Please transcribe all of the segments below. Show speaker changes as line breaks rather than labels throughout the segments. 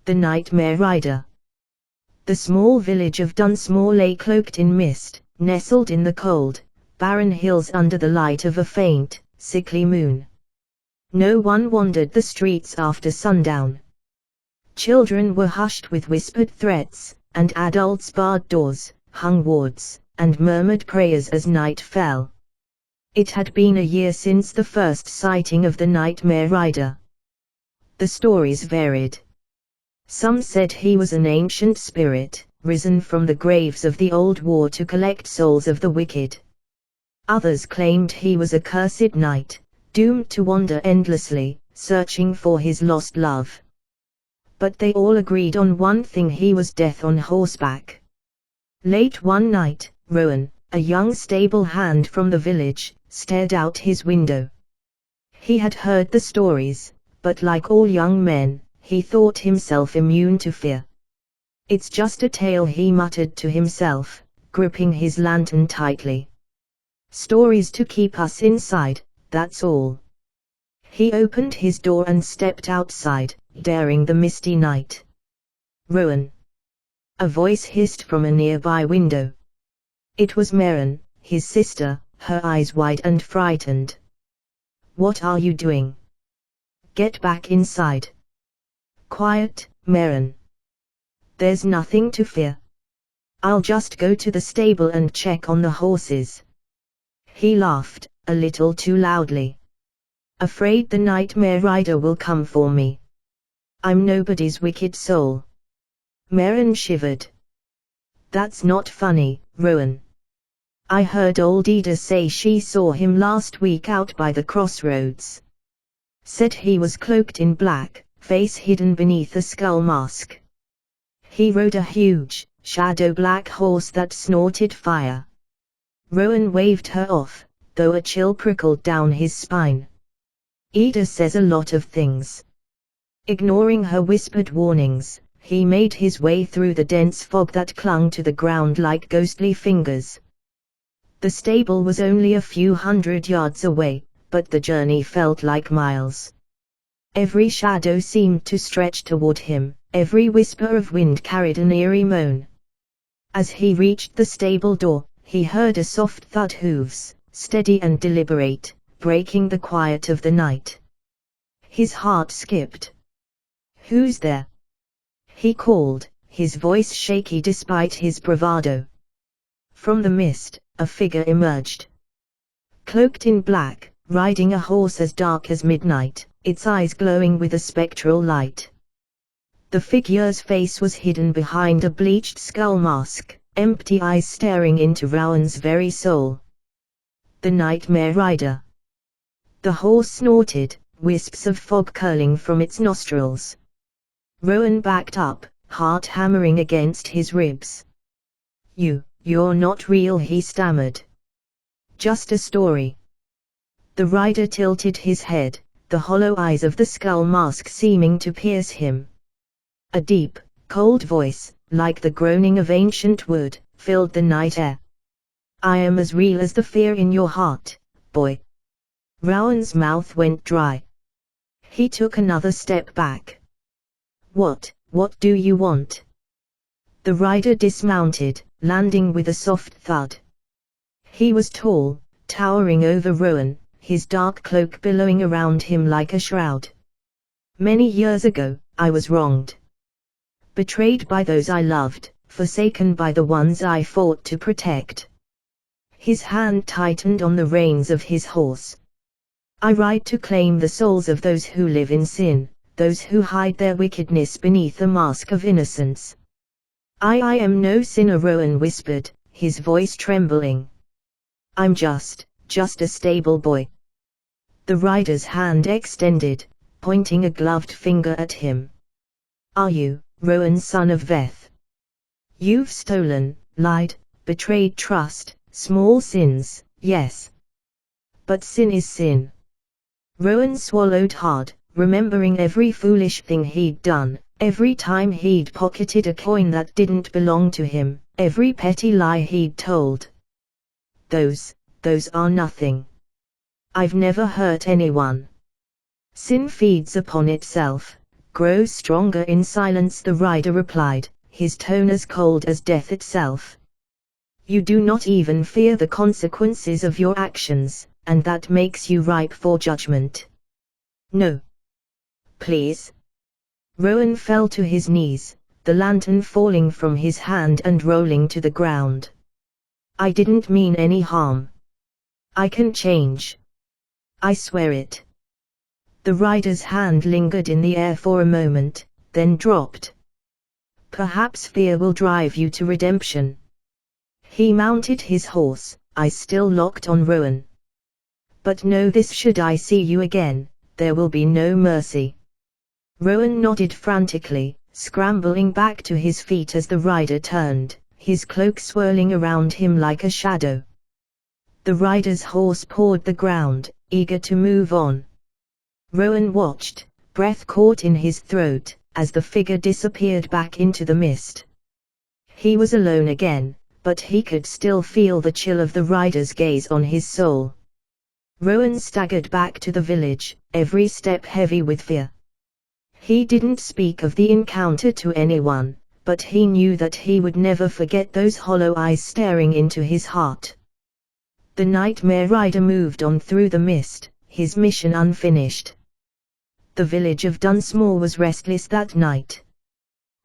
The Nightmare Rider. The small village of Dunsmor lay cloaked in mist, nestled in the cold, barren hills under the light of a faint, sickly moon. No one wandered the streets after sundown. Children were hushed with whispered threats, and adults barred doors, hung wards, and murmured prayers as night fell. It had been a year since the first sighting of the Nightmare Rider. The stories varied. Some said he was an ancient spirit, risen from the graves of the old war to collect souls of the wicked. Others claimed he was a cursed knight, doomed to wander endlessly, searching for his lost love. But they all agreed on one thing: he was death on horseback. Late one night, Rowan, a young stable hand from the village, stared out his window. He had heard the stories, but like all young men, he thought himself immune to fear. "It's just a tale," he muttered to himself, gripping his lantern tightly. "Stories to keep us inside, that's all." He opened his door and stepped outside, daring the misty night. "Rowan!" a voice hissed from a nearby window. It was Merrin, his sister, her eyes wide and frightened. "What are you doing? Get back inside." "Quiet, Merrin. There's nothing to fear. I'll just go to the stable and check on the horses." He laughed, a little too loudly. "Afraid the Nightmare Rider will come for me? I'm nobody's wicked soul." Merrin shivered. "That's not funny, Rowan. I heard old Ida say she saw him last week out by the crossroads. Said he was cloaked in black, face hidden beneath a skull mask. He rode a huge, shadow-black horse that snorted fire." Rowan waved her off, though a chill prickled down his spine. "Ida says a lot of things." Ignoring her whispered warnings, he made his way through the dense fog that clung to the ground like ghostly fingers. The stable was only a few hundred yards away, but the journey felt like miles. Every shadow seemed to stretch toward him, every whisper of wind carried an eerie moan. As he reached the stable door, he heard a soft thud, hooves, steady and deliberate, breaking the quiet of the night. His heart skipped. "Who's there?" he called, his voice shaky despite his bravado. From the mist, a figure emerged. Cloaked in black, riding a horse as dark as midnight, its eyes glowing with a spectral light. The figure's face was hidden behind a bleached skull mask, empty eyes staring into Rowan's very soul. The Nightmare Rider. The horse snorted, wisps of fog curling from its nostrils. Rowan backed up, heart hammering against his ribs. You're not real," he stammered. "Just a story." The rider tilted his head, the hollow eyes of the skull mask seeming to pierce him. A deep, cold voice, like the groaning of ancient wood, filled the night air. "I am as real as the fear in your heart, boy." Rowan's mouth went dry. He took another step back. What do you want?" The rider dismounted, landing with a soft thud. He was tall, towering over Rowan, his dark cloak billowing around him like a shroud. "Many years ago, I was wronged. Betrayed by those I loved, forsaken by the ones I fought to protect." His hand tightened on the reins of his horse. "I ride to claim the souls of those who live in sin, those who hide their wickedness beneath a mask of innocence." I am no sinner," Rowan whispered, his voice trembling. "I'm just a stable boy." The rider's hand extended, pointing a gloved finger at him. "Are you, Rowan, son of Veth? You've stolen, lied, betrayed trust, small sins, yes. But sin is sin." Rowan swallowed hard, remembering every foolish thing he'd done, every time he'd pocketed a coin that didn't belong to him, every petty lie he'd told. Those are nothing. I've never hurt anyone. Sin feeds upon itself, grows stronger in silence," the rider replied, his tone as cold as death itself. "You do not even fear the consequences of your actions, and that makes you ripe for judgment." "No. Please." Rowan fell to his knees, the lantern falling from his hand and rolling to the ground. "I didn't mean any harm. I can change. I swear it." The rider's hand lingered in the air for a moment, then dropped. "Perhaps fear will drive you to redemption." He mounted his horse, eyes still locked on Rowan. "But know this, should I see you again, there will be no mercy." Rowan nodded frantically, scrambling back to his feet as the rider turned, his cloak swirling around him like a shadow. The rider's horse pawed the ground, eager to move on. Rowan watched, breath caught in his throat, as the figure disappeared back into the mist. He was alone again, but he could still feel the chill of the rider's gaze on his soul. Rowan staggered back to the village, every step heavy with fear. He didn't speak of the encounter to anyone, but he knew that he would never forget those hollow eyes staring into his heart. The nightmare rider moved on through the mist, his mission unfinished. The village of Dunsmor was restless that night.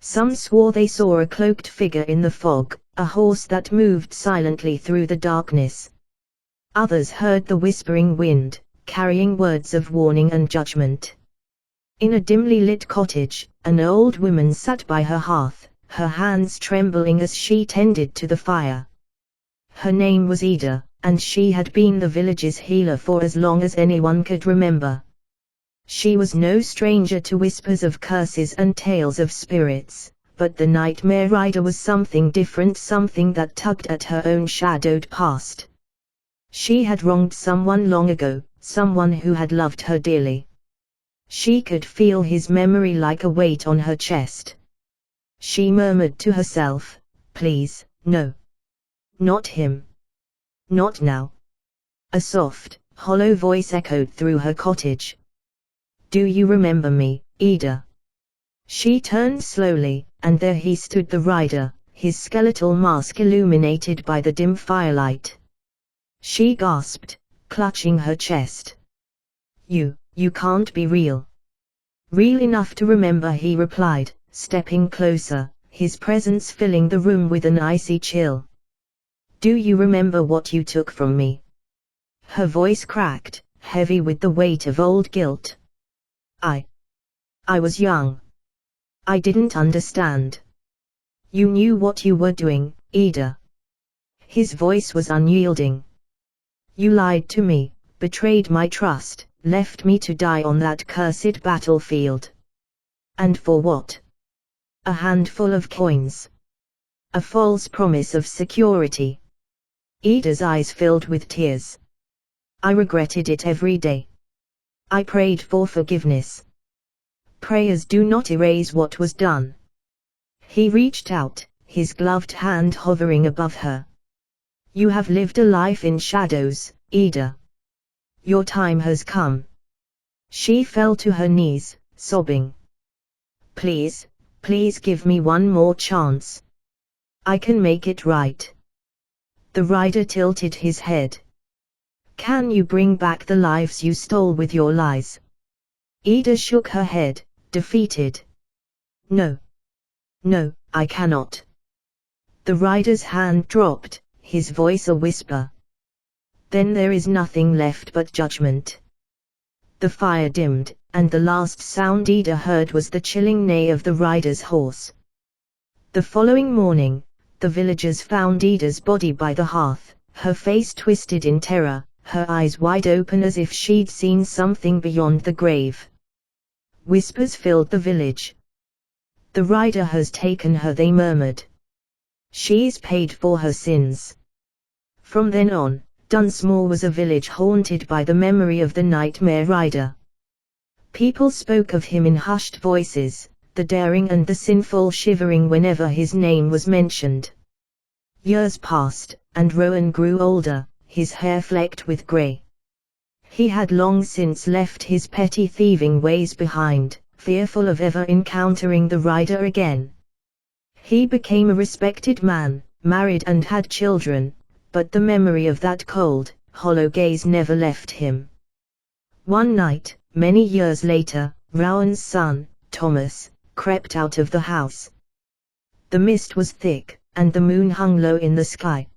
Some swore they saw a cloaked figure in the fog, a horse that moved silently through the darkness. Others heard the whispering wind, carrying words of warning and judgment. In a dimly lit cottage, an old woman sat by her hearth, her hands trembling as she tended to the fire. Her name was Ida, and she had been the village's healer for as long as anyone could remember. She was no stranger to whispers of curses and tales of spirits, but the nightmare rider was something different, something that tugged at her own shadowed past. She had wronged someone long ago, someone who had loved her dearly. She could feel his memory like a weight on her chest. She murmured to herself, "Please, no. Not him. Not now." A soft, hollow voice echoed through her cottage. "Do you remember me, Ida?" She turned slowly, and there he stood, the rider, his skeletal mask illuminated by the dim firelight. She gasped, clutching her chest. You can't be real." "Real enough to remember," he replied, stepping closer, his presence filling the room with an icy chill. "Do you remember what you took from me?" Her voice cracked, heavy with the weight of old guilt. I was young. I didn't understand." "You knew what you were doing, Ida." His voice was unyielding. "You lied to me, betrayed my trust, left me to die on that cursed battlefield. And for what? A handful of coins. A false promise of security." Ida's eyes filled with tears. "I regretted it every day. I prayed for forgiveness. Prayers do not erase what was done." He reached out, his gloved hand hovering above her. "You have lived a life in shadows, Ida. Your time has come." She fell to her knees, sobbing. Please give me one more chance. I can make it right." The rider tilted his head. "Can you bring back the lives you stole with your lies?" Ida shook her head, defeated. No, I cannot." The rider's hand dropped, his voice a whisper. "Then there is nothing left but judgment." The fire dimmed, and the last sound Ida heard was the chilling neigh of the rider's horse. The following morning, the villagers found Ida's body by the hearth, her face twisted in terror, her eyes wide open as if she'd seen something beyond the grave. Whispers filled the village. "The rider has taken her," they murmured. "She's paid for her sins." From then on, Dunsmor was a village haunted by the memory of the nightmare rider. People spoke of him in hushed voices, the daring and the sinful shivering whenever his name was mentioned. Years passed, and Rowan grew older, his hair flecked with grey. He had long since left his petty thieving ways behind, fearful of ever encountering the rider again. He became a respected man, married and had children, but the memory of that cold, hollow gaze never left him. One night, many years later, Rowan's son, Thomas, crept out of the house. The mist was thick, and the moon hung low in the sky.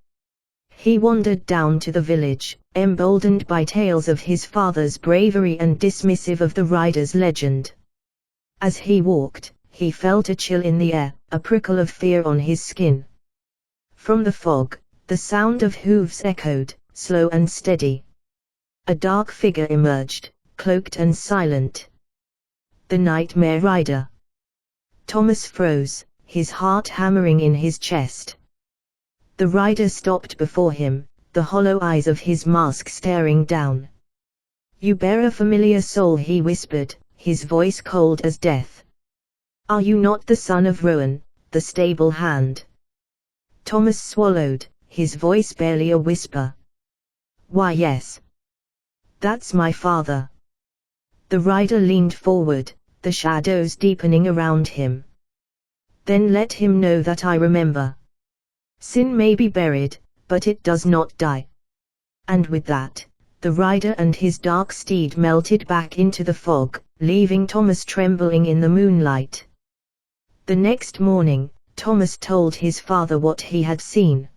He wandered down to the village, emboldened by tales of his father's bravery and dismissive of the rider's legend. As he walked, he felt a chill in the air, a prickle of fear on his skin. From the fog, the sound of hooves echoed, slow and steady. A dark figure emerged, cloaked and silent. The nightmare rider. Thomas froze, his heart hammering in his chest. The rider stopped before him, the hollow eyes of his mask staring down. "You bear a familiar soul," he whispered, his voice cold as death. "Are you not the son of Rowan, the stable hand?" Thomas swallowed, his voice barely a whisper. "Why, yes. That's my father." The rider leaned forward, the shadows deepening around him. "Then let him know that I remember. Sin may be buried, but it does not die." And with that, the rider and his dark steed melted back into the fog, leaving Thomas trembling in the moonlight. The next morning, Thomas told his father what he had seen.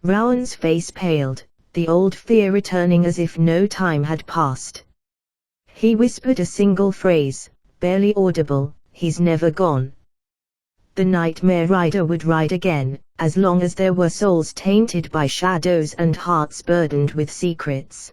Rowan's face paled, the old fear returning as if no time had passed. He whispered a single phrase, barely audible, "He's never gone." The nightmare rider would ride again, as long as there were souls tainted by shadows and hearts burdened with secrets.